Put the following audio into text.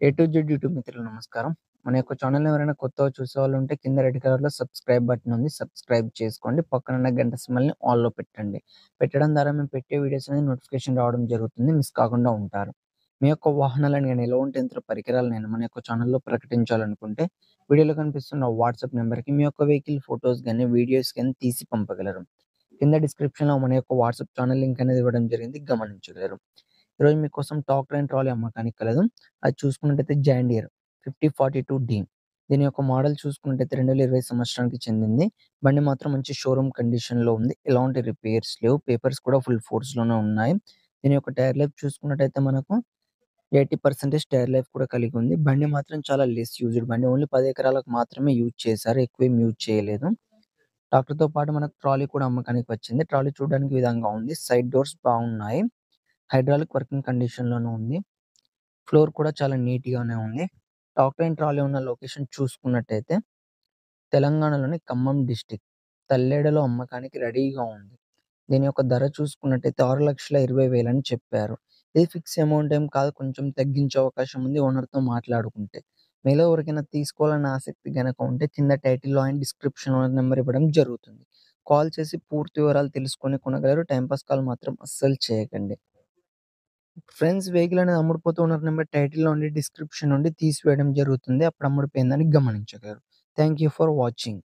A to Z YouTube మిత్రులు నమస్కారం. మన యొక్క ఛానెల్‌ని ఎవరైనా కొత్తగా చూసేవాళ్ళుంటే కింద రెడ్ కలర్‌లో సబ్స్క్రైబ్ బటన్ ఉంది. సబ్స్క్రైబ్ చేసుకోండి. పక్కనున్న గంట సింబల్‌ని ఆల్‌లో పెట్టండి. పెట్టడం ద్వారా మేము పెట్టే వీడియోస్ అనేది నోటిఫికేషన్ రావడం జరుగుతుంది. మిస్ కాకుండా ఉంటారు. మీ యొక్క వాహనాలను గాని, ఎలాంటి యంత్ర పరికరాలనైనా మన యొక్క ఛానెల్‌లో ప్రకటించాలనుకుంటే వీడియోలో కనిపిస్తున్న వాట్సాప్ నంబర్‌కి మీ యొక్క వెహికల్ ఫోటోస్ గాని, వీడియోస్ గాని తీసి పంపగలరు. కింద డిస్క్రిప్షన్‌లో మన యొక్క వాట్సాప్ ఛానెల్ లింక్ అనేది ఇవ్వడం జరిగింది. గమనించగలరు. ఈరోజు మీకోసం టాక్ ట్రైన్ ట్రాలీ అమ్మకానికి కలదు. అది చూసుకున్నట్టయితే జాండియర్ 5042 దీని యొక్క మోడల్ చూసుకున్నట్టయితే 2020 సంవత్సరానికి చెందింది. బండి మాత్రం మంచి షోరూమ్ కండిషన్‌లో ఉంది. ఎలాంటి రిపేర్స్ లేవు. పేపర్స్ కూడా ఫుల్ ఫోర్స్‌లోనే ఉన్నాయి. దీని యొక్క టైర్ లైఫ్ చూసుకున్నట్టయితే మనకు 80% టైర్ లైఫ్ కూడా కలిగి ఉంది. బండి మాత్రం చాలా లెస్ యూజ్డ్ బండి. ఓన్లీ 10 ఎకరాలకు మాత్రమే యూజ్ చేశారు. ఎక్కువేం యూజ్ చేయలేదు. ట్రాక్టర్‌తో పాటు మనకు ట్రాలీ కూడా అమ్మకానికి వచ్చింది. ట్రాలీ చూడడానికి ఈ విధంగా ఉంది. సైడ్ డోర్స్ బాగున్నాయి. హైడ్రాలిక్ వర్కింగ్ కండిషన్‌లోనే ఉంది. ఫ్లోర్ కూడా చాలా నీట్‌గానే ఉంది. టాక్ ట్రైన్ ట్రాలీ ఉన్న లొకేషన్ చూసుకున్నట్టయితే తెలంగాణలోని ఖమ్మం డిస్ట్రిక్ట్. తల్లేడలో అమ్మకానికి రెడీగా ఉంది. దీని యొక్క ధర చూసుకున్నట్టయితే 6,20,000 అని చెప్పారు. ఇది ఫిక్స్ అమౌంట్ ఏం కాదు. కొంచెం తగ్గించే అవకాశం ఉంది ఓనర్‌తో మాట్లాడుకుంటే. మీలో ఎవరికైనా తీసుకోవాలన్న ఆసక్తి గనక ఉంటే కింద టైటిల్‌లో అండ్ డిస్క్రిప్షన్‌లో నంబర్ ఇవ్వడం జరుగుతుంది. కాల్ చేసి పూర్తి వివరాలు తెలుసుకొని కొనగలరు. టైమ్ పాస్ కాల్ మాత్రం అస్సలు చేయకండి. ఫ్రెండ్స్ వెహికల్ అనేది అమ్ముడుపోతూ ఓనర్ నంబర్ టైటిల్‌లో ఉండి డిస్క్రిప్షన్ నుండి తీసివేయడం జరుగుతుంది. అప్పుడు అమ్ముడుపోయిందని గమనించగలరు. Thank you for watching.